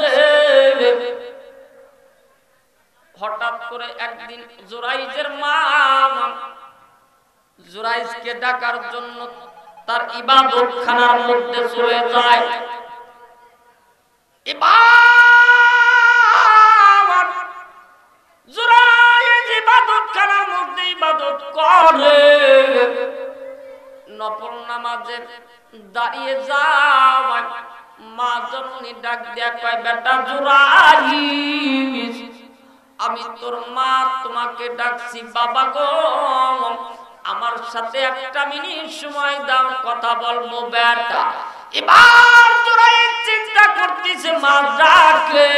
গেছে। হঠাৎ করে একদিন জুরাইজের মা জুরাইজকে ডাকার জন্য তার ইবাদতখানার মধ্যে চলে যায়। জুরাইজ ইবাদতখানার মধ্যে ইবাদত করে, নফল নামাজে দাঁড়িয়ে যায়। মা জননী ডাক দিয়া কয়, বেটা জুরাইজ, আমি তোর মা তোমাকে ডাকছি। বাবা গো, আমার সাথে একটা মিনিট সময় দাও, কথা বলবো বেটা। এবার জুরাইজ চিন্তা করতেছে মা ডাকে,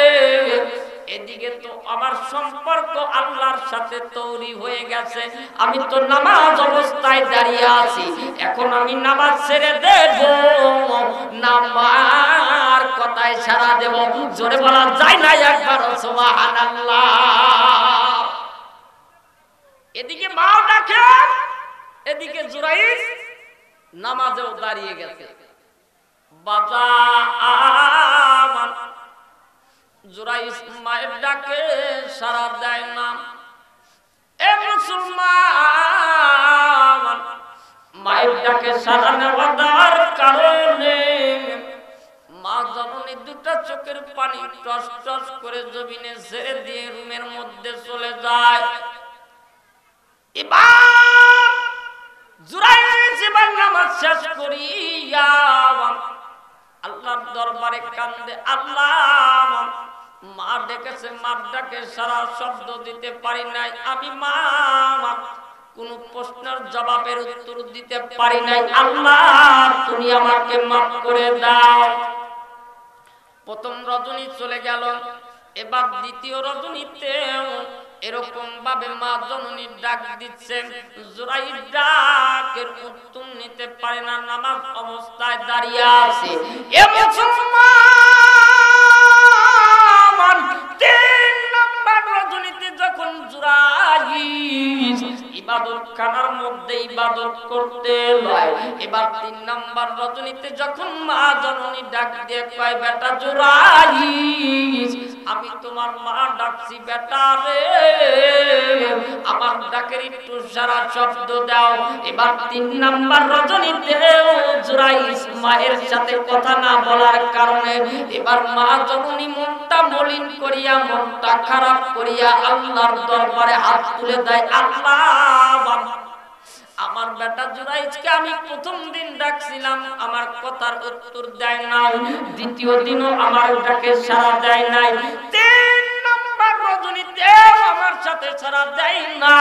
এদিকে তো আমার সম্পর্ক আল্লাহর সাথে তৈরি হয়ে গেছে, আমি তো নামাজ অবস্থায় দাঁড়িয়ে আছি, এখন আমি নামাজ ছেড়ে দেব না মার কথায় সাড়া দেব? জোরে বলা যায় না একবার সুবহানাল্লাহ। এদিকে মাও ডাকে, এদিকে জুরাইজ নামাজেও দাঁড়িয়ে গেছে। বাজার জুরাইজ মায়ের ডাকে সাড়া দেয় না। এ মুসলমান, মায়ের ডাকে সাড়া নেওয়া দেওয়ার কারণে মা জননী দুটা চোখের পানি টস টস করে জমিনে ছেড়ে দিয়ে রুমের মধ্যে চলে যায়। এবার জুরাইজ এবার নামাজ শেষ করিয়া আল্লাহর দরবারে কান্দে। আল্লাহ, মা ডেকেছে, মার ডাকে সারা শব্দ দিতে পারি নাই, আমি মা কোন প্রশ্নের জবাবের উত্তর দিতে পারি নাই, আল্লাহ তুমি আমাকে মাফ করে দাও। প্রথম রজনী চলে গেল, এবার দ্বিতীয় রজনীতেও এরকম ভাবে মা জননী ডাক দিচ্ছে। জুরাইজ ডাকের উত্তর নিতে পারে না, নামাজ অবস্থায় দাঁড়িয়ে আছে। এ মুসলমান, তিন নম্বর রজনীতে যখন জুরাইজ ইবাদতখানার মধ্যে ইবাদত করতে লয়, এবার তিন নম্বর রজনীতে যখন মা জননী ডাক দিয়ে কয়, বেটা জুরাইজ, আমি তোমার মা ডাকছি বেটা রে, আমার ডাকের একটু সারা শব্দ দাও। এবার তিন নম্বর রজনীতে জুরাইজ মায়ের সাথে কথা না বলার কারণে এবার মা জননী মনটা মলিন করিয়া, মনটা খারাপ করিয়া আল্লাহর দরবারে হাত তুলে দেয়। আল্লাহ, আমার বেটা জুরাইজকে আমি প্রথম দিন ডাকছিলাম, আমার কথার উত্তর দেয় নাই, দ্বিতীয় দিনও আমার ডাকে সাড়া দেয় নাই, তিন নম্বর রজনীতে আমার সাথে সাড়া দেয় না।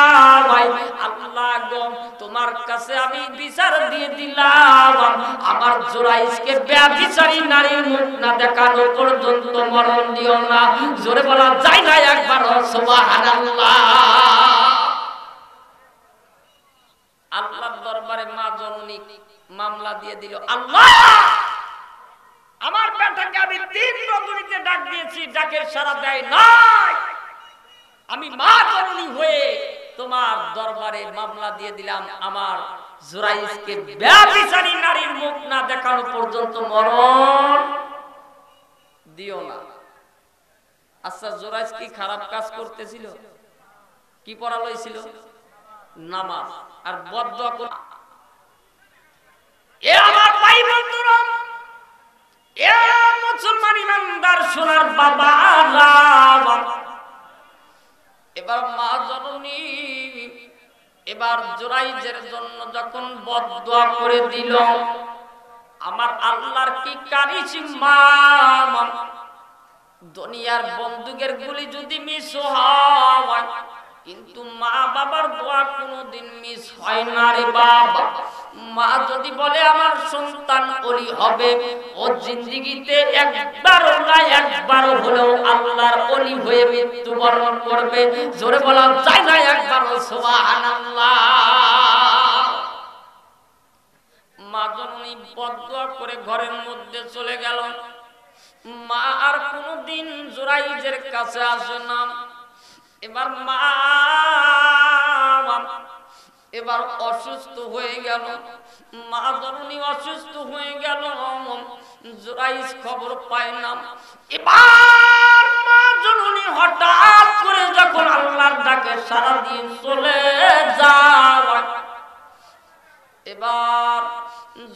ভাই আল্লাহ গো, তোমার কাছে আমি বিচার দিয়ে দিলাম, আমার জুরাইজকে ব্যভিচারী নারীর মুখ না দেখানো পর্যন্ত মরণ দিও না। জোরে বলা যায় না একবার সুবহানাল্লাহ। আল্লাহর দরবারে মা জননী মামলা দিয়ে দিল। আল্লাহ, আমার বেটাকে আমি তিন রজনীতে ডাক দিয়েছি, ডাকের সাড়া দেয় নাই, আমি মা জননী হয়ে তোমার দরবারে মামলা দিয়ে দিলাম, আমার জুরাইজকে ব্যভিচারী নারীর মুখ না দেখানো পর্যন্ত মরণ দিও না। আচ্ছা, জুরাইজ কি খারাপ কাজ করতেছিল? কি পড়া লইছিল? নামাজ আর বদদোয়া করে। এ আমার ভাই বন্ধুরা, এ মুসলমান ইমানদার সোনার বাবারা, এবার মা জননী এবার জুরাইজের জন্য যখন বদদোয়া করে দিল, আমার আল্লাহর কি কারিছি মা, দুনিয়ার বন্দুকের গুলি যদি মিস হয়, কিন্তু মা বাবার দোয়া কোনোদিন মিস হয় না রে বাবা। মা যদি বলে আমার সন্তান ওলি হবে, ও জিন্দেগিতে একবারও না একবারও হলেও আল্লাহর ওলি হয়ে মৃত্যুবরণ করবে। জোরে বলা যায় না একবার সুবহানাল্লাহ। মা জননী বদদোয়া করে ঘরের মধ্যে চলে গেল। মা আর কোনোদিন জুরাইজের কাছে আসে না। এবার মা এবার অসুস্থ হয়ে গেল, মা জননী অসুস্থ হয়ে গেল। জুরাইজ খবর পায় না। এবার মা জননী হঠাৎ করে যখন আল্লাহর ডাকে সাড়া দিয়ে চলে যায়, এবার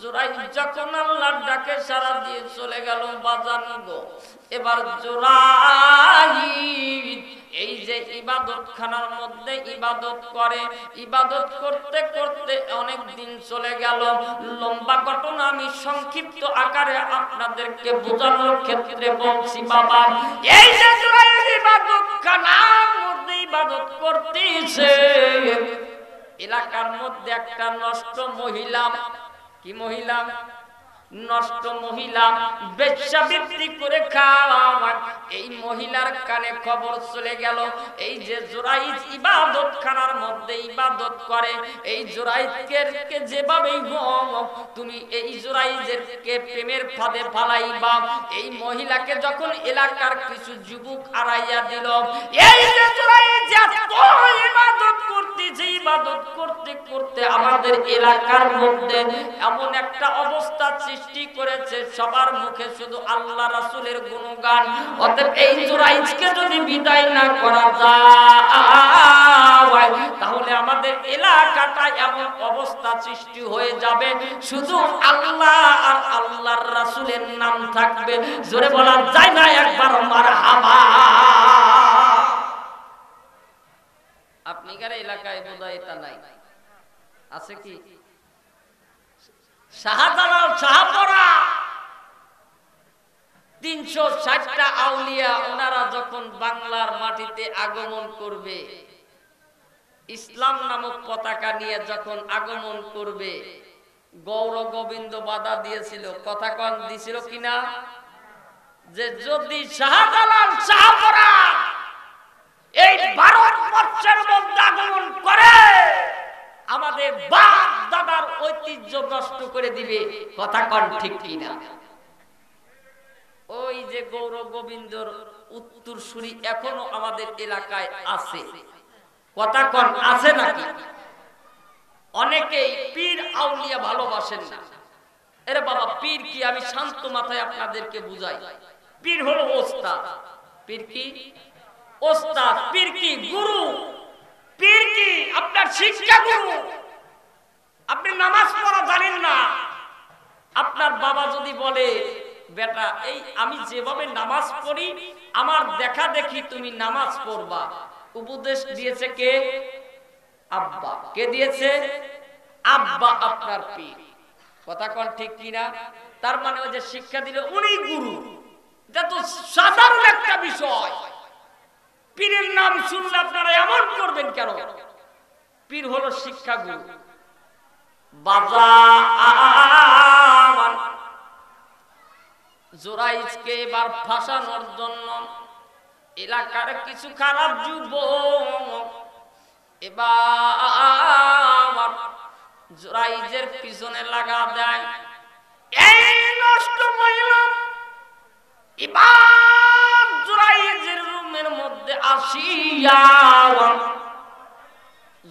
জুরাইজ যখন আল্লাহর ডাকে সাড়া দিয়ে চলে গেল বাজান গো, এবার জুরাইজ এই যে ইবাদতখানার মধ্যে ইবাদত করে, ইবাদত করতে করতে অনেক দিন চলে গেল। লম্বা ঘটনা আমি সংক্ষিপ্ত আকারে আপনাদেরকে বোঝানোর ক্ষেত্রে বলছি বাবা। এই যে জুরাইজ ইবাদতখানার মধ্যে ইবাদত করতেছে, এলাকার মধ্যে একটা নষ্ট মহিলা, কি মহিলা? নষ্ট মহিলা, বেশ্যাবৃত্তি করে খাওয়ায়। এই মহিলার কানে খবর চলে গেল এই যে জুরাইজ ইবাদতখানার মধ্যে ইবাদত করে, এই জুরাইজকে যেভাবেই হোক তুমি এই জুরাইজেরকে প্রেমের ফাঁদে ফালাইবা। এই মহিলাকে যখন এলাকার কিছু যুবক আড়াইয়া দিল, এই যে জুরাইজ এত ইবাদত করতেছে, ইবাদত করতে করতে আমাদের এলাকার মধ্যে এমন একটা অবস্থা সৃষ্টি করেছে, সবার মুখে শুধু আল্লাহ রাসূলের গুণগান। অতএব এই জুরাইজকে যদি বিদায় না করা যায়, তাহলে আমাদের এলাকাটা এমন অবস্থা সৃষ্টি হয়ে যাবে, শুধু আল্লাহ আর আল্লাহর রাসূলের নাম থাকবে। জোরে বলা যায় না একবার মারহাবা? আপনাদের এলাকায় বোধহয় এটা নাই, আছে কি? শাহজালাল শাহপরা ৩৬০টা আউলিয়া ওনারা যখন বাংলার মাটিতে আগমন করবে, ইসলাম নামক পতাকা নিয়ে যখন আগমন করবে, গৌর গোবিন্দ বাধা দিয়েছিল। কথা কন দিছিল কিনা? যে যদি শাহজালাল শাহপরা এই ভারতবর্ষের মধ্যে আগমন করে, আমাদের বাপ দাদার ঐতিহ্য নষ্ট করে দিবে। কথা কন ঠিক কিনা? ওই যে গৌর গোবিন্দর উত্তরসূরি এখনো আমাদের এলাকায় আছে। কথা কন আছে নাকি? অনেকেই পীর আউলিয়া ভালোবাসেন না। এরে বাবা, পীর কি? আমি শান্ত মাথায় আপনাদেরকে বুঝাই। পীর হলো ওস্তাদ। পীর কি? ওস্তাদ। পীর কি? গুরু। পীর কি? আপনার শিক্ষা গুরু। আপনি নামাজ পড়া জানেন না, আপনার বাবা যদি বলে বেটা এই আমি যেভাবে নামাজ পড়ি আমার দেখা দেখি তুমি নামাজ পড়বা, উপদেশ দিয়েছে কে? আব্বা। কে দিয়েছে? আব্বা আপনার পীর। কথা কোন ঠিক কিনা? তার মানে ওই যে শিক্ষা দিলে উনি গুরু। এটা তো সাধারণ একটা বিষয়। পীরের নাম শুনলে আপনারা এমন করবেন কেন? পীর হলো শিক্ষা গুরু। বাজার জুরাইজকে এবার ফাঁসানোর জন্য এলাকার কিছু খারাপ যুবক এবার জুরাইজের পিছনে লাগা দেয়। এই নষ্ট মহিলা এবার জুরাইজের রুমের মধ্যে আসিয়া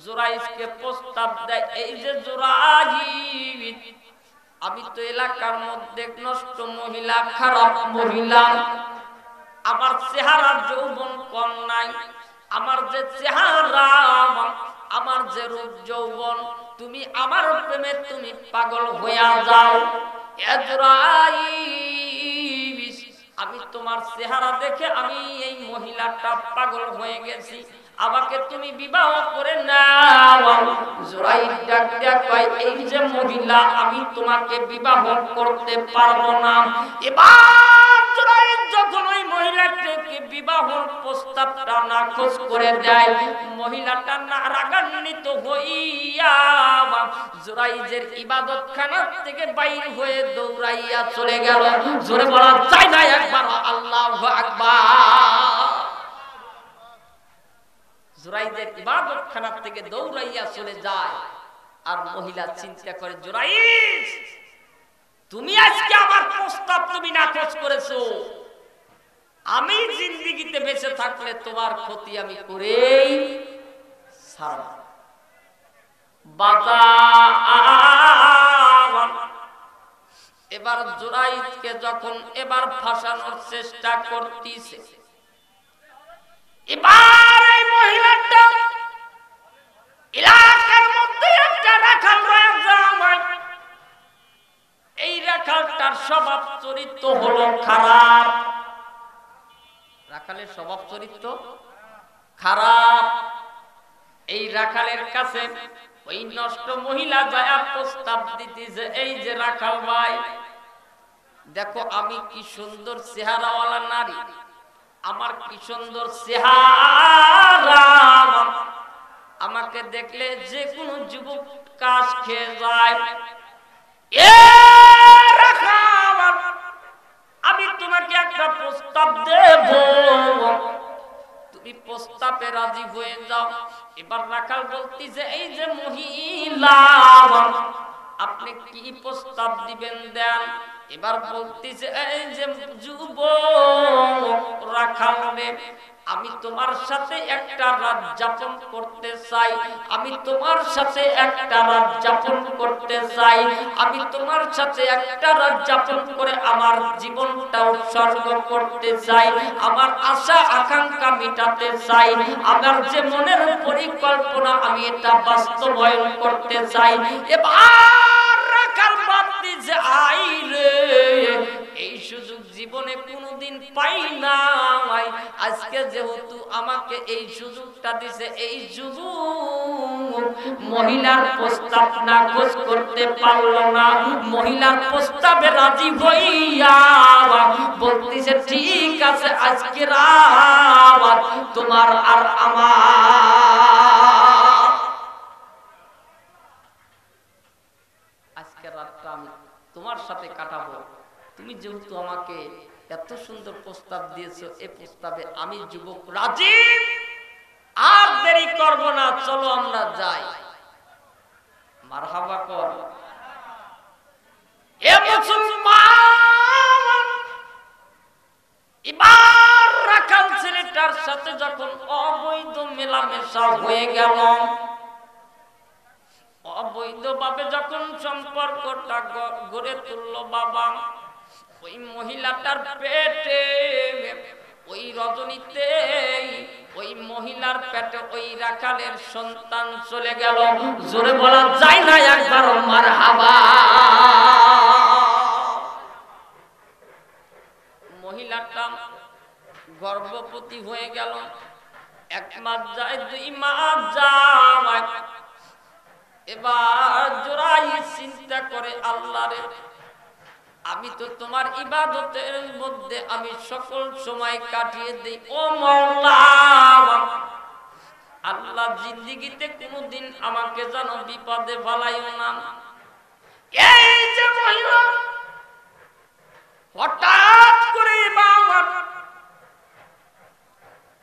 জুরাইজকে প্রস্তাব দেয়, এই যে জুরাইজ, আমি তো এলাকার মধ্যে নষ্ট মহিলা, খারাপ মহিলা, আমার চেহারা যৌবন কম নাই, আমার যে চেহারা, আমার যে রূপ যৌবন, তুমি আমার প্রেমে তুমি পাগল হইয়া যাও। জুরাইজ, আমি তোমার চেহারা দেখে আমি এই মহিলাটা পাগল হয়ে গেছি, আমাকে তুমি বিবাহ করে নাও। জুরাইজ ডাক দিয়া কয়, এই যে মহিলা, আমি তোমাকে বিবাহ করতে পারবো না। এবার জুরাইজ যখন ওই মহিলাটাকে বিবাহের প্রস্তাবটা নাকচ করে দেয়, মহিলাটা না রাগান্বিত হইয়া জুরাইজের ইবাদতখানা থেকে বাইর হয়ে দৌড়াইয়া চলে গেল। জোরে বলা যায় না একবার আল্লাহু আকবার? জুরাইজের ইবাদতখানা থেকে দৌড়াইয়া চলে যায়। আর মহিলা চিন্তা করে, জুরাইজ তুমি আজকে আমার প্রস্তাব তুমি নাকচ করেছো, আমি জিন্দেগিতে বেঁচে থাকলে তোমার ক্ষতি আমি করেই ছাড়ব। এবার জুরাইদকে যখন এবার ফাঁসানোর চেষ্টা করতেছে, এবার এই মহিলাটা এলাকার মধ্যে একটা রাখাল রয়েছে, এই রাখালটার স্বভাব চরিত্র হলো খারাপ। রাখালের স্বভাব চরিত্র খারাপ। এই রাখালের কাছে ওই নষ্ট মহিলা যায় প্রস্তাব দিতেছে, এই যে রাখাল ভাই, দেখো আমি কি সুন্দর চেহারাওয়ালা নারী, আমার কি সুন্দর চেহারা, আমাকে দেখলে যে কোনো যুবক কাশ খেয়ে যায়। আমি তোমাকে একটা প্রস্তাব দেব, তুমি প্রস্তাবে রাজি হয়ে যাও। এবার রাখাল বলতেছে, এই যে মহিলা, আপনি কি প্রস্তাব দিবেন দেন। এবার বলতেছে, এই যে যুবক রাখাল রে, আমি তোমার সাথে একটা রাত যাপন করতে চাই, আমি তোমার সাথে একটা রাত যাপন করতে চাই, আমি তোমার সাথে একটা রাত যাপন করে আমার জীবনটা উৎসর্গ করতে চাই, আমার আশা আকাঙ্ক্ষা মেটাতে চাই, আমার যে মনের পরিকল্পনা আমি এটা বাস্তবায়ন করতে চাই। এবার রাখাল ভাবতে যে আইরে, এই সুযোগ জীবনে কোনোদিন পাই না, আজকে যেহেতু আমাকে এই সুযোগটা দিছে, এই সুযোগ মহিলার প্রস্তাব নাকচ করতে পারলো না। মহিলার প্রস্তাবে রাজি হইয়া বলতেছে, ঠিক আছে আজকে রাত তোমার আর আমার, আজকে রাতটা আমি তোমার সাথে কাটাবো। তুমি যেহেতু আমাকে এত সুন্দর প্রস্তাব দিয়েছো, এই প্রস্তাবে আমি যুবক রাজি, আর দেরি করব না, চলো আমরা যাই। মারহাবা কর। এ মুসলমান, এবার রাখাল ছেলেটার সাথে যখন অবৈধ মেলামেশা হয়ে গেল, অবৈধভাবে যখন সম্পর্কটা গড়ে তুললো বাবা, ওই মহিলাটার পেটে ওই রজনীতে ওই মহিলার পেটে ওই রাখালের সন্তান চলে গেল। জোরে বলা যায় না একবার মারহাবা। মহিলাটা গর্ভবতী হয়ে গেল, 1 মাস যায়, 2 মাস যায়। এবার জোরাই চিন্তা করে, আল্লাহ রে, আমি তো তোমার ইবাদতের মধ্যে আমি সকল সময় কাটিয়ে দেই, ও মাওলা, আল্লাহ জিন্দেগিতে কোনদিন আমাকে যেন বিপদে ফেলাইও না। এই যে মহিলা হঠাৎ করে বাবা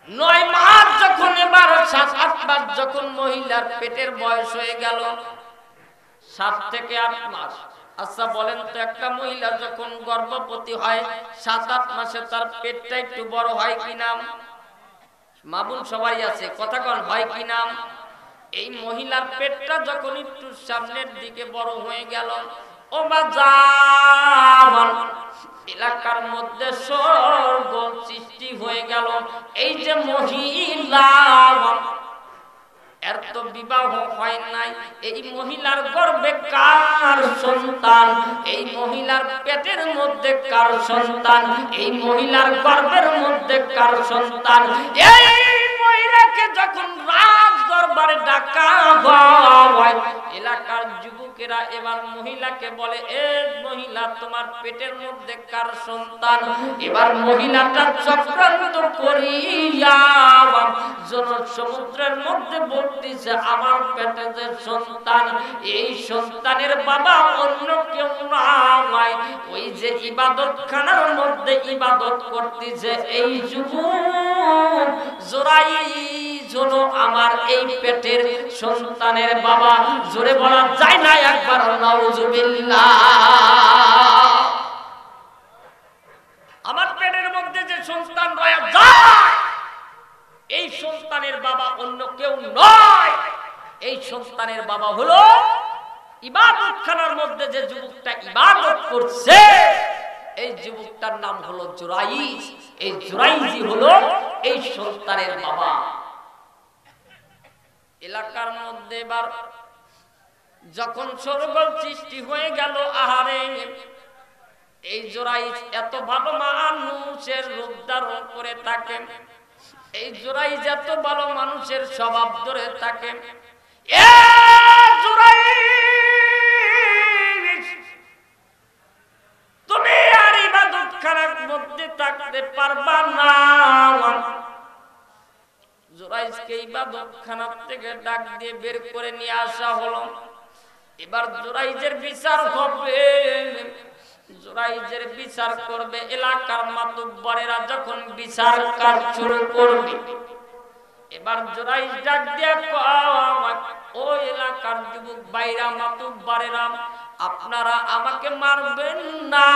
9 মাস যখন, এবার 7-8 মাস যখন মহিলার পেটের বয়স হয়ে গেল, 7 থেকে 8 মাস। আচ্ছা বলেন তো, একটা মহিলা যখন গর্ভবতী হয় 7-8 মাসে তার পেটটা একটু বড় হয় কিনা? মা বোন সবাই আছে, কথা কোন হয় কিনা? এই মহিলার পেটটা যখন একটু সামনের দিকে বড় হয়ে গেল, ও বাজার, এলাকার মধ্যে স্বর্গ সৃষ্টি হয়ে গেল। এই যে মহিলা, এর তো বিবাহ হয় নাই, এই মহিলার গর্ভে কার সন্তান? এই মহিলার পেটের মধ্যে কার সন্তান? এই মহিলার গর্ভের মধ্যে কার সন্তান? এই মহিলাকে যখন রাজ দরবারে ডাকা হয়, এলাকার যুবকেরা এবার মহিলাকে বলে, এ মহিলা, তোমার পেটের মধ্যে কার সন্তান? এবার মহিলাটা চক্রান্ত করিয়া সমুদ্রের মধ্যে বলতেছে, আমার পেটে যে সন্তান, এই সন্তানের বাবা অন্য কেউ নয়, ওই যে ইবাদত খানার মধ্যে ইবাদত করতেছে এই যুবক জোরাইদ হলো আমার এই পেটের সন্তানের বাবা। জোরে বলা যায় না একবার নাউজুবিল্লাহ। আমার পেটের মধ্যে যে সন্তান রয়ে যায়, এই সন্তানের বাবা অন্য কেউ নয়, এই সন্তানের বাবা হলো ইবাদতখানার মধ্যে যে যুবকটা ইবাদত করছে যুবকটার নাম হলো জুরাইজ। এই জুরাইজই হলো এই সন্তানের বাবা। এলাকার মধ্যে এবার যখন শোরগোল সৃষ্টি হয়ে গেল, আহারে এই জুরাইজ এত ভালো মানুষের রূপ ধারণ করে থাকে, এই জুরাইজ এত ভালো মানুষের স্বভাব ধরে থাকে। এ জুরাইজ, তুমি আর ইবাদতখানার মধ্যে থাকতে পারবা না। জুরাইজকে ইবাদতখানার থেকে ডাক দিয়ে বের করে নিয়ে আসা হলো। এবার জুরাইজের বিচার হবে। জুরাইজের বিচার করবে এলাকার মাতুব্বরেরা। যখন বিচার কাজ শুরু করবে, এবার জুরাইজ ডাক দিয়ে কয়, ও এলাকার যুবক ভাইরা, মাতুব্বরেরা, আপনারা আমাকে মারবেন না,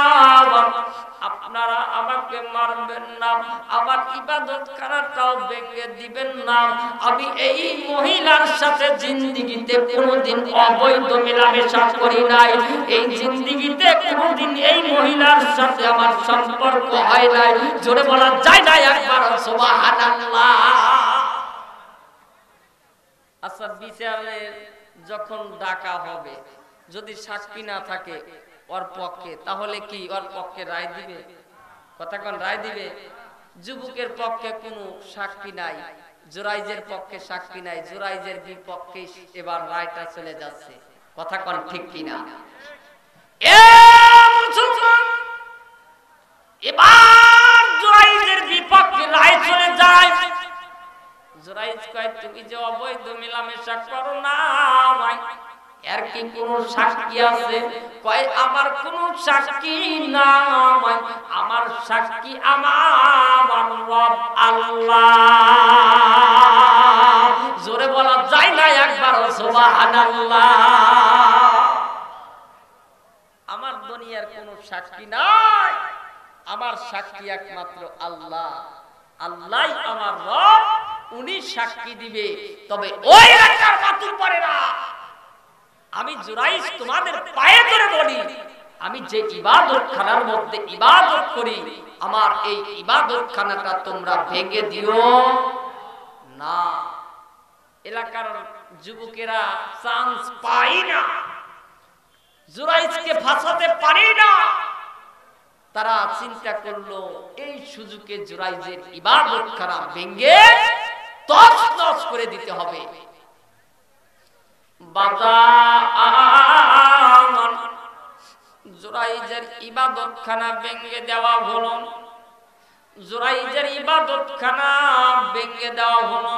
আপনারা আমাকে মারবেন না, আমার ইবাদতখানাটাও ভেঙে দিবেন না। আমি এই মহিলার সাথে জিন্দেগিতে কোনোদিন অবৈধ মেলামেশা করি নাই, এই জিন্দেগিতে কোনোদিন এই মহিলার সাথে আমার সম্পর্ক হয় নাই। জোরে বলা যায় না একবার সুবহানাল্লাহ। আচ্ছা, বিচারের যখন ডাকা হবে, যদি সাক্ষী না থাকে ওর পক্ষে, তাহলে কি ওর পক্ষে রায় দিবে? কথা কোন, রায় দিবে? যুবকের পক্ষে কোনো সাক্ষী নাই, জুরাইজের পক্ষে সাক্ষী নাই, জুরাইজের বিপক্ষে এবার রায়টা চলে যাচ্ছে। কথা কোন ঠিক কিনা? এবার জুরাইজের বিপক্ষে রায় চলে যায়। জুরাইজ কয়, তুমি যে অবৈধ মেলামেশা করো না, এর কি কোন সাক্ষী আছে? কয়, আমার কোন সাক্ষী নাই, আমার সাক্ষী আমার রব আল্লাহ। জোরে বলা যায় না একবার সুবহানাল্লাহ। আমার দুনিয়ার কোন সাক্ষী নাই, আমার সাক্ষী একমাত্র আল্লাহ। আল্লাহই আমার রব, উনি সাক্ষী দিবে। তবে ওই এলাকার মাতুব্বরেরা, আমি জুরাইজ তোমাদের পায়ে ধরে বলি, আমি যে ইবাদতখানার মধ্যে ইবাদত করি, আমার এই ইবাদতখানাটা তোমরা ভেঙে দিও না। এলাকার যুবকেরা চান্স পায় না, জুরাইজকে ফাঁসাতে পারে না। তারা চিন্তা করলো, এই সুযোগে জুরাইজের ইবাদতখানা ভেঙে তছনছ করে দিতে হবে। জুরাইজের ইবাদতখানা ভেঙে দেওয়া হলো। জুরাইজের ইবাদতখানা ভেঙে দেওয়া হলো।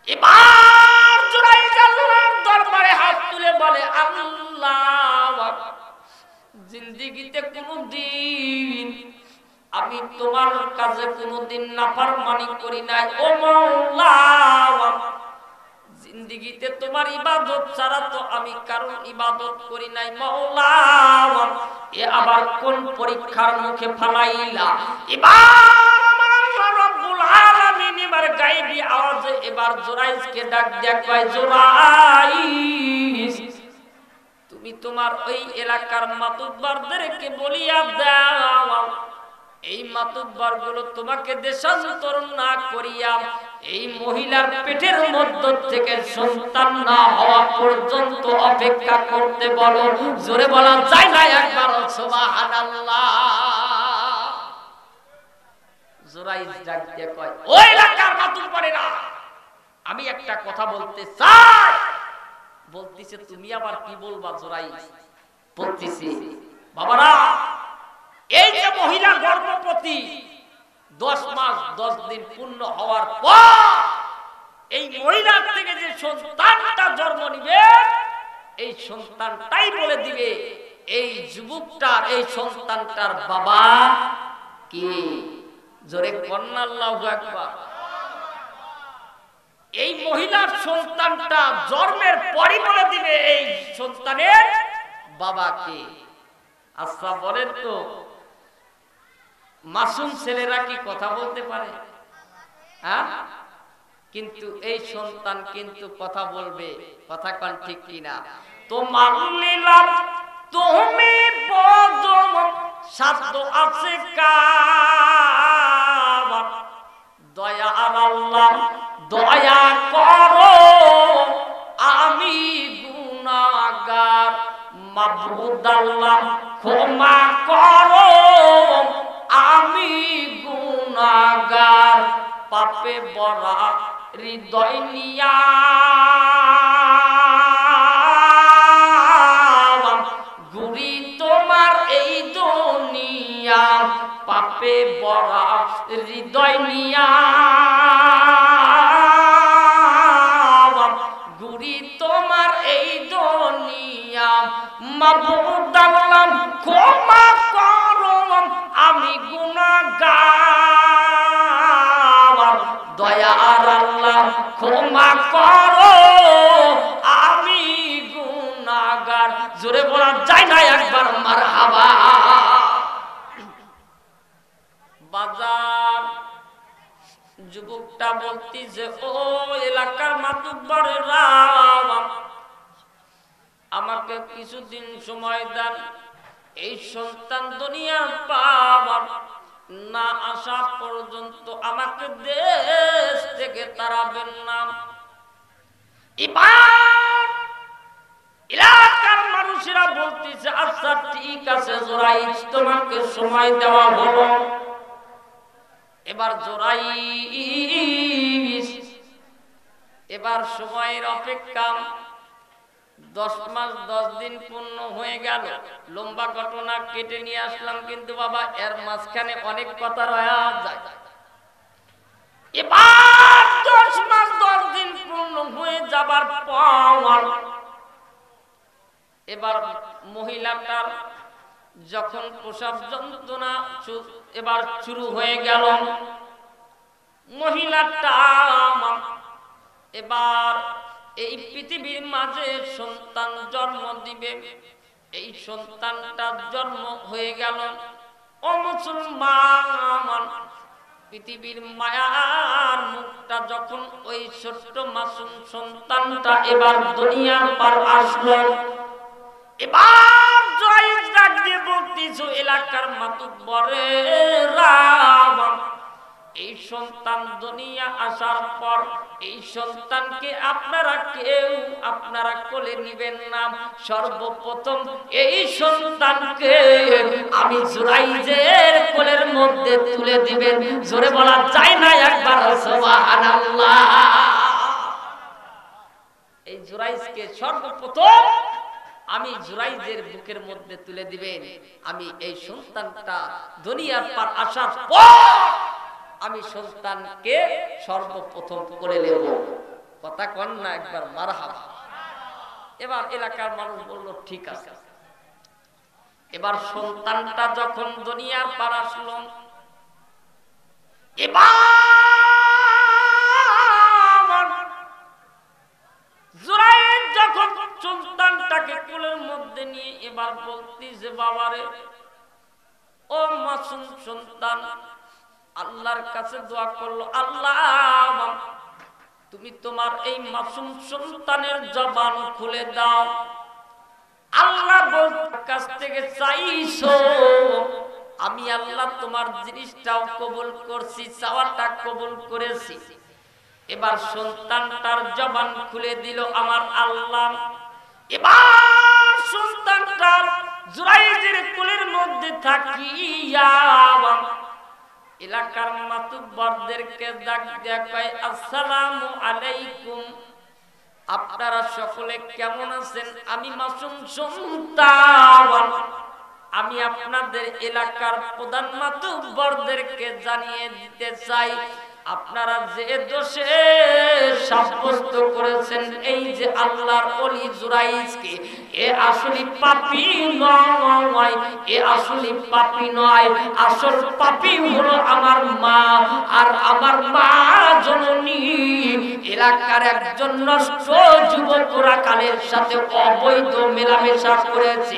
এবার জুরাইজ আল্লাহর দরবারে হাত তুলে বলে, আল্লাহ, জিন্দেগিতে কোনদিন আমি তোমার কাছে কোনদিন নাফরমানি করি নাই। ও মাওলা, জিন্দেগিতে তোমার ইবাদত ছাড়া তো আমি কারণ ইবাদত করি নাই। মাওলা, এ আবার কোন পরীক্ষার মুখে ফালাইলা? এবার আমার আল্লাহ রাব্বুল আলামিন এবার গায়বী আওয়াজে এবার জুরাইজকে ডাক দেয়া কয়, জুরাইজ, তুমি তোমার ওই এলাকার মাতুব্বরদেরকে বলিয়া দাও, এই মাতুব্বরগুলো তোমাকে দেশান্তর না করিয়া এই মহিলার পেটের মধ্য থেকে সন্তান না হওয়া পর্যন্ত অপেক্ষা করতে বলো। জোরে বলা যায় না একবার সুবহানাল্লাহ। জুরাইজ ডাক দিয়ে কয়, ওই এলাকার মাতুব্বরেরা, আমি একটা কথা বলতে চাই। বলতিছে, তুমি আবার কি বলবা জুরাইজ? বলতিছে, বাবারা, এই যে মহিলা গর্ভবতী 10 মাস 10 দিন পূর্ণ হওয়ার পর এই মহিলার থেকে যে সন্তানটা জন্ম নিবে, এই সন্তানটাই বলে দিবে এই যুবকটার, এই সন্তানটার বাবা কে। জোরে কন্যা আল্লাহু আকবার। এই মহিলার সন্তানটা জন্মের পরই বলে দিবে এই সন্তানের বাবা কে। আচ্ছা বলেন তো, মাসুম ছেলেরা কি কথা বলতে পারে? হ্যাঁ, কিন্তু এই সন্তান কিন্তু কথা বলবে। কথা কোন ঠিক কিনা? তোমার লীলা তুমি বদম সাধ্য আছে কার? দয়ার আল্লাহ দয়া করো, আমি গুনাহগার। মাবুদ আল্লাহ ক্ষমা করো, আমি গুনাহগার। পাপে ভরা হৃদয় নিয়া ঘুরি তোমার এই দুনিয়া। পাপে ভরা হৃদয় নিয়া ঘুরি তোমার এই দুনিয়া। মাবুদ আল্লাহ ক্ষমা করো, আমি গুনাহগার। দয়ার আল্লাহ ক্ষমা করো, আমি গুনাহগার। জোরে বলা যায় না একবার মারহাবা? বাজার যুবকটা বলতেছে, ও এলাকার মাতুব্বরেরা, আমাকে কিছুদিন সময় দেন। এই সন্তান দুনিয়া পাওয়ার না আসা পর্যন্ত আমাকে দেশ থেকে তাড়াবেন না। এবার এলাকার মানুষেরা বলতেছে, আচ্ছা ঠিক আছে জোরাইজ, তোমাকে সময় দেওয়া হলো। এবার জোরাইজ এবার সময়ের অপেক্ষা 10 মাস 10 দিন পূর্ণ হয়ে গেল। লম্বা ঘটনা কেটে নিয়ে আসলাম, কিন্তু বাবা এর মাঝখানে অনেক কথা রয়া যায়। এবার 10 মাস 10 দিন পূর্ণ হয়ে যাবার পর এবার মহিলাটার যখন প্রসব যন্ত্রণা এবার শুরু হয়ে গেল, মহিলাটা এবার এই পৃথিবীর মাঝে সন্তান জন্ম দিবে। এই সন্তানটার জন্ম হয়ে গেল। ও মুসলমান, পৃথিবীর মায়ার মুখটা যখন ওই ছোট্ট মাসুম সন্তানটা এবার দুনিয়ার পার আসলো, এবার জয়েজ ডাক দিয়ে বলতেছো, এলাকার মাতুব্বরেরা, এই সন্তান দুনিয়া আসার পর এই সন্তানকে আপনারা কোলে নিবেন না। সর্বপ্রথম এই সন্তানকে আমি জুরাইজের কোলের মধ্যে তুলে দিবেন। জোরে বলা যায় না একবার সুবহানাল্লাহ? এই জুরাইজকে সর্বপ্রথম আমি জুরাইজের বুকের মধ্যে তুলে দিবেন। আমি এই সন্তানটা দুনিয়ার পার আসার পর আমি সন্তানকে সর্বপ্রথম করে নেব। কথা কন না একবার মারহাবা? এবার এলাকার মানুষ বলল ঠিক আছে। এবার সন্তানটা যখন দুনিয়ার পার আসলো, এবার জুরাইজ যখন সন্তানটাকে কোলের মধ্যে নিয়ে এবার বলতেছে, বাবারে, ও মাসুম সন্তান, আল্লাহর কাছে দোয়া করলো, আল্লাহ তুমি তোমার এই মাসুম সন্তানের জবান খুলে দাও। আল্লাহ কাছ থেকে চাইছো, আমি আল্লাহ তোমার জিনিসটাও কবুল করছি, চাওয়াটা কবুল করেছি। এবার সন্তানটার জবান খুলে দিল আমার আল্লাহ। এবার সন্তানটার জুরাইজের কোলের মধ্যে থাকিয়া এলাকার মাতুব্বরদেরকে ডাক দেয়া কয়, আসসালামু আলাইকুম, আপনারা সকলে কেমন আছেন? আমি মাসুম সন্তান, আমি আপনাদের এলাকার প্রধান মাতুব্বরদেরকে জানিয়ে দিতে চাই, আপনারা যে দোষে সাব্যস্ত করেছেন এই যে আল্লাহর ওলি জুরাইজকে, এ আসলে পাপী নয়, এ আসলে পাপী নয়। আসল পাপী হলো আমার মা, আর আমার মা জননী এলাকার একজন নষ্ট যুবকরা কালের সাথে অবৈধ মেলামেশা করেছে,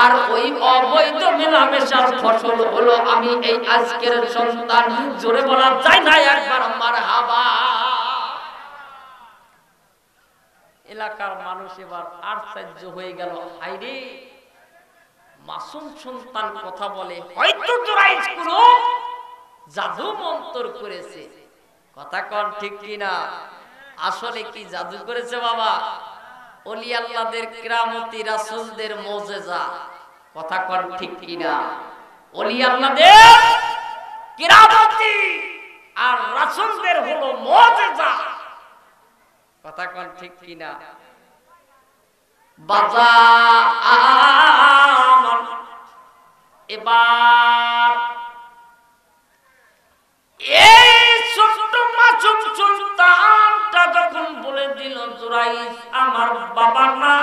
আর ওই অবৈধ মেলামেশার ফসল হলো আমি এই আজকের সন্তান। জোরে বলা যায় না একবার মারহাবা? এলাকার মানুষ এবার আশ্চর্য হয়ে গেল, হায়রে মাসুম সন্তান কথা বলে, হয়তো জুরাইজ কোনো জাদু মন্তর করেছে। কথা কোন ঠিক কিনা? আসলে কি জাদু করেছে বাবা? ওলি আল্লাহদের কিরামতি, রাসূলদের মুজিজা। কথা কোন ঠিক কিনা? ওলি আল্লাহদের কিরামতি আর রাসূলদের হলো মুজিজা। কথা কোন ঠিক কিনা? বাজা আমার এবার এই ছোট্ট মাসুম সন্তানটা যখন বলে দিল জুরাইজ আমার বাবা না,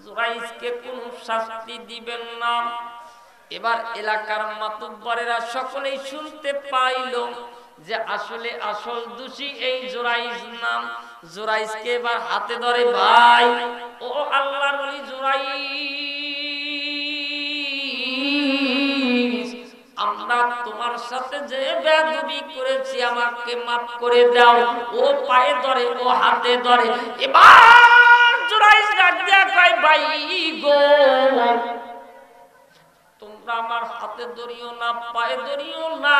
জুরাইজকে কোন শাস্তি দিবেন না। এবার এলাকার মাতুব্বরেরা সকলেই শুনতে পাইল যে আসলে আসল দোষী এই জুরাইজ নাম। জুরাইজকে এবার হাতে ধরে, ভাই ও আল্লাহর ওলি জুরাইজ, আমরা তোমার সাথে যে বেয়াদবি করেছি আমাকে মাফ করে দাও। ও পায়ে ধরে, ও হাতে ধরে। এবার জুরাইজ ডাক দিয়া কয়, ভাই গো, তোমরা আমার হাতে ধরিও না, পায়ে ধরিও না,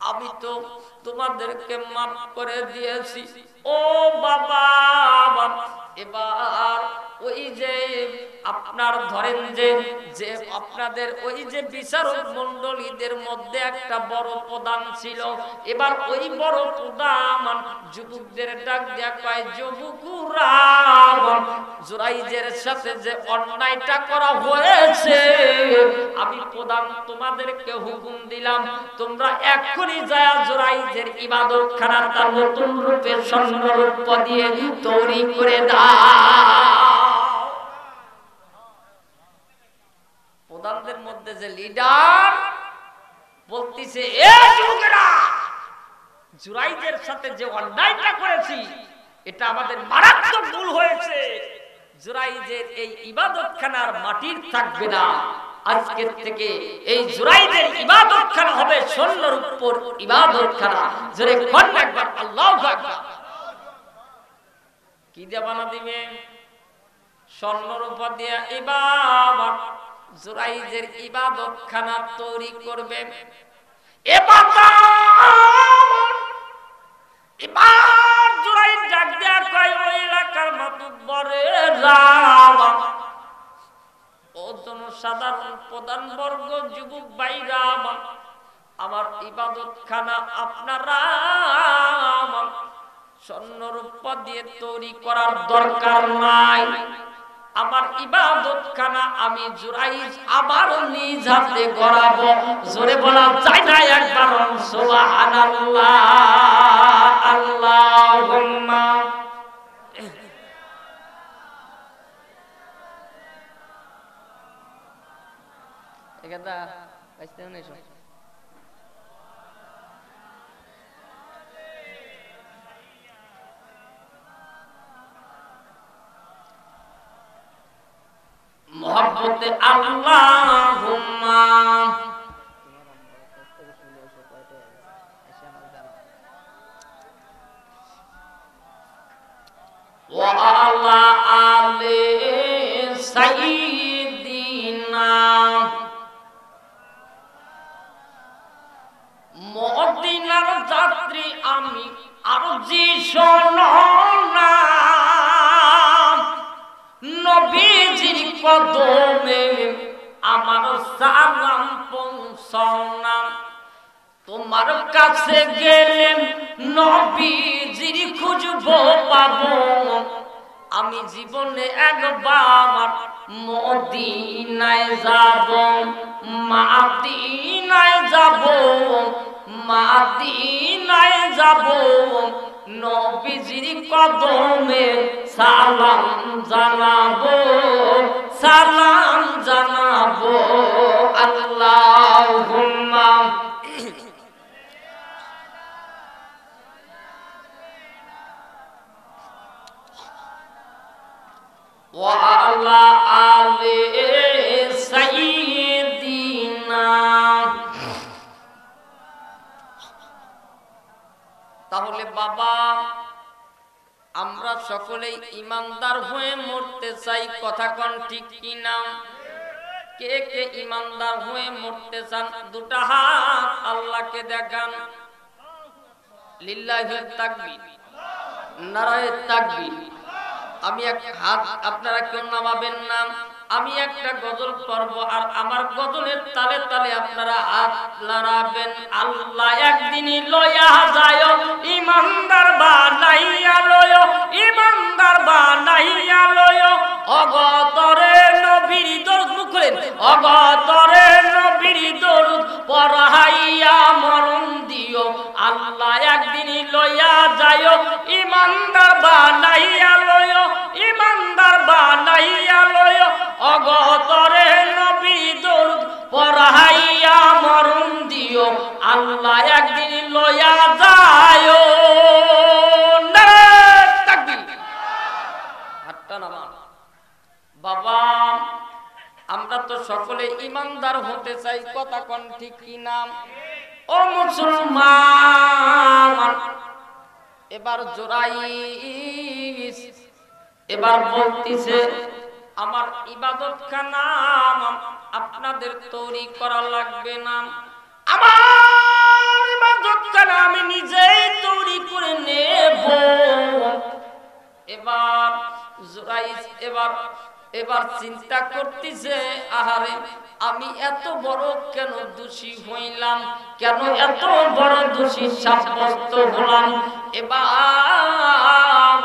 আমি তো তোমাদেরকে মাফ করে দিয়েছি। ও বাবা, এবার ওই যে আপনার ধরেন যে আপনাদের ওই যে বিচারক মণ্ডলীদের মধ্যে একটা বড় প্রধান ছিল। এবার ওই বড় প্রধান যুবকদের ডাক দিয়া কয়, যুবকুরা, জুরাইজের সাথে যে অন্যায়টা করা হয়েছে, আমি প্রধান তোমাদেরকে হুকুম দিলাম, তোমরা এক্ষুনি যায় জুরাইজের ইবাদতখানা তার নতুন রূপে স্বর্ণরূপ দিয়ে তৈরি করে দাও। প্রধানদের মধ্যে যে লিডার বলতিছে, এ যুবকেরা, জুরাইজের সাথে যে অন্যায়টা করেছি এটা আমাদের মারাত্মক ভুল হয়েছে। জুরাইজের এই ইবাদতখানার মাটির থাকবে না, আজকের থেকে এই জুরাইজের ইবাদতখানা হবে স্বর্ণরূপর ইবাদতখানা। জোরে কোন একবার আল্লাহু আকবার। কি দিয়ে বানা দিবে? স্বর্ণরূপ দিয়ে এবার জুরাইজের ইবাদতখানা তৈরি করবে। এবার জুরাইজ ডাক দেয়া কয়, ওই এলাকার মাতুব্বরেরা, ও জনসাধারণ, প্রধান বর্গ, যুবক ভাইরা, আমার ইবাদতখানা আপনারা স্বর্ণরূপ দিয়ে তৈরি করার দরকার নাই। আমার ইবাদতখানা আমি জুরাইজ আবার নিজ হাতে গড়াবো। জোরে বলা যায় না একবার সুবহানাল্লাহ, আল্লাহুম্মা। একাদা কইতে নেই সব মোহাব্বতে আল্লাহুম্মা। ওয়া আলা আলি সাইয়্যিদিনা। মদিনার যাত্রী আমি আরজি শোনো না, নবীজির কদমে আমার সালাম পৌঁছাও না। তোমার কাছে গেলে নবীজির খুঁজবো পাবো, আমি জীবনে একবার মদিনায় যাব, মদিনায় যাব, মদিনায় যাব, নবীজির কদমে সালাম জানাবো, সালাম জানাবো। আল্লাহুম্মা ওয়া আলা আলি সাইয়্যিদিনা। তাহলে বাবা, আমরা সকলেই ইমানদার হয়ে মরতে চাই, কথা কোন ঠিক কি না? কে কে ইমানদার হয়ে মরতে চান? দুটা হাত আল্লাহকে দেখান। লিল্লাহি তাকবীর, নারায়ে তাকবীর। আমি এক হাত, আপনারা কেউ নামাবেন না। আমি একটা গজল পড়ব আর আমার গজলের তালে তালে আপনারা হাত নাড়াবেন। আল্লাহ একদিনই লয়া যায় ইমানদার বানাইয়া লয়, ইমানদার বানাইয়া লয়। অগতরে নবীর দরুদ মুখলেন, অগতরে নবীর দরুদ পড়াইয়া মরণ দিও। আল্লাহ একদিনই লয়া যায় ইমানদার বানাইয়া লয়, ইমানদার বানাইয়া লয়। অগতরে নবী দরুদ পড়াইয়া মরণ দিও। আল্লাহ একদিন লয়া যায়। হাতটা নামান। বাবা, আমরা তো সকলে ইমানদার হতে চাই, কথা কোন ঠিক কি না? ও মুসলমান, এবার জোরাইস এবার বলতিছে আমার ইবাদত খানা আপনাদের তৈরি করা লাগবে না, আমার ইবাদত খানা আমি নিজেই তৈরি করে নেব। এবার জোরাইস এবার চিন্তা করতেছে, আহারে আমি এত বড় কেন দোষী হইলাম, কেন এত বড় দোষী সাব্যস্ত হলাম। এবার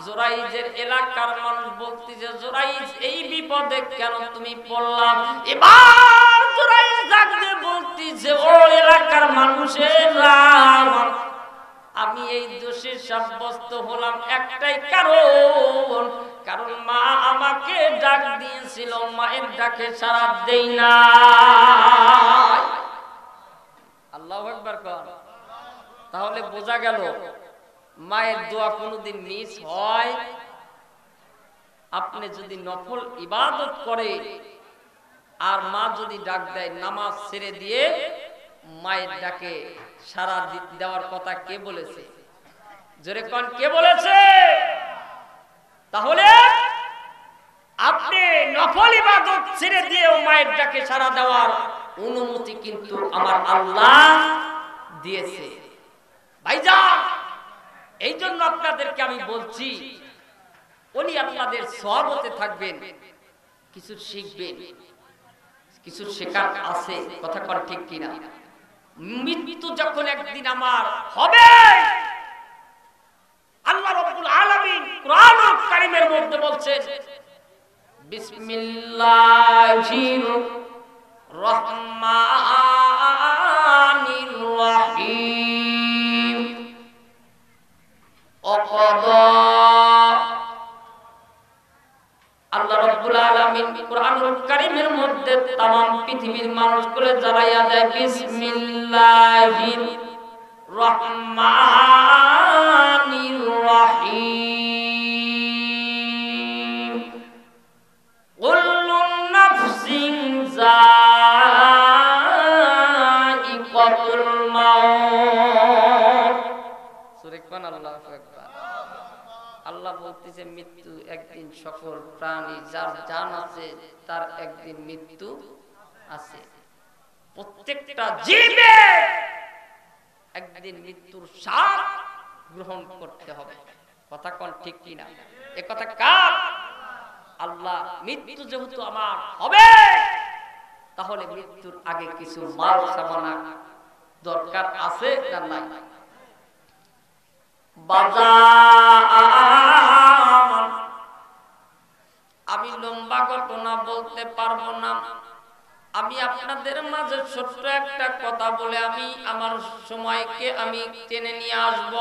জোরাইজের এলাকার মানুষ বলতেছে, জোরাইজ এই বিপদে কেন তুমি পড়লাম? এবার জোরাইজ ডাকতে বলতেছে, ও এলাকার মানুষেরা, আমি এই দোষে সাব্যস্ত হলাম একটাই কারণ, কারণ মা আমাকে ডাক দিয়েছিল, মায়ের ডাকে সাড়া দেই না। আল্লাহু আকবার কর। তাহলে বোঝা গেল মায়ের দোয়া কোনোদিন মিস হয়? আপনি যদি নফল ইবাদত করে আর মা যদি ডাক দেয়, নামাজ ছেড়ে দিয়ে মায়ের ডাকে সাড়া দেওয়ার কথা কে বলেছে? জোরে কোন, কে বলেছে? তাহলে আপনি নফল ইবাদত ছেড়ে দিয়েও মায়ের ডাকে সাড়া দেওয়ার অনুমতি কিন্তু আমার আল্লাহ দিয়েছে। ভাইজান, এই জন্য আপনাদেরকে আমি বলছি, উনি আপনাদের সহবতে থাকবেন, কিছু শিখবেন, কিছু শেখার আছে, কথা কোন ঠিক কিনা? মৃত্যু যখন একদিন আমার হবে, আল্লাহ রাব্বুল আলামিন কুরআনুল কারীমের মধ্যে বলছেন, বিসমিল্লাহির রহমানির রহিম। আল্লাহ রাব্বুল আলামিন কুরআনুল কারীমের মধ্যে तमाम পৃথিবীর মানুষগুলো জানাইয়া দেয়, বিসমিল্লাহির রহমানির রহিম। কুল্লু নাফসিন যায়িকাতুল মাউত। সূরা কোন? আল্লাহু আকবার। আল্লাহ বলতেছে, মৃত্যু একদিন সকল প্রাণী যার জান আছে তার একদিন মৃত্যু আছে। প্রত্যেকটা জীবে একদিন মৃত্যুর স্বাদ গ্রহণ করতে হবে, কথা কোন ঠিক কিনা? এ কথা কার? আল্লাহ। মৃত্যু যেহেতু আমার হবে, তাহলে মৃত্যুর আগে কিছু মাল সামানা দরকার আছে না নাই? আমি লম্বা ঘটনা বলতে পারবো না, আমি আপনাদের মাঝে ছোট্ট একটা কথা বলে আমি আমার সময়কে আমি টেনে নিয়ে আসব।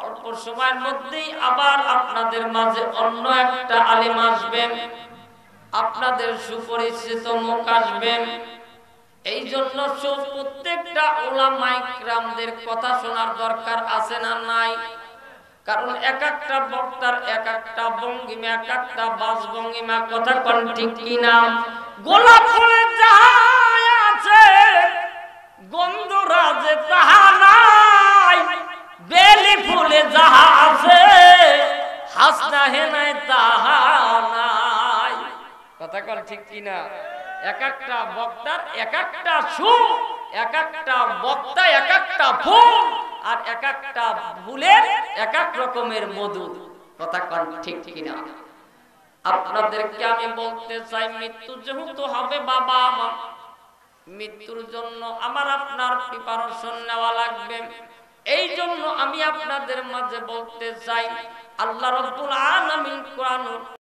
অল্প সময়ের মধ্যেই আবার আপনাদের মাঝে অন্য একটা আলেম আসবেন, আপনাদের সুপরিচিত মুখ আসবেন। এই জন্য প্রত্যেকটা উলামায়ে কিরামদের কথা শোনার দরকার আছে না নাই? কারণ এক একটা বক্তার এক একটা ভঙ্গিমা, এক একটা বাসভঙ্গিমা, কথা কোন ঠিক কিনা? গোলাপ ফুলের যাহা আছে গন্ধরাজে তাহা নাই, বেলি ফুলে যাহা আছে হাসনা হেনায় তাহা নাই। কথা কল ঠিক কিনা? এক একটা বক্তার এক একটা সুর, এক একটা বক্তা এক একটা ফুল, আর এক একটা ফুলের এক এক রকমের মধু। কথা কল ঠিক কিনা? আপনাদেরকে আমি বলতে চাই, মৃত্যু যেহেতু হবে বাবা আমার, মৃত্যুর জন্য আমার আপনার প্রিপারেশন নেওয়া লাগবে। এই জন্য আমি আপনাদের মাঝে বলতে চাই, আল্লাহ রাব্বুল আলামিন কোরআন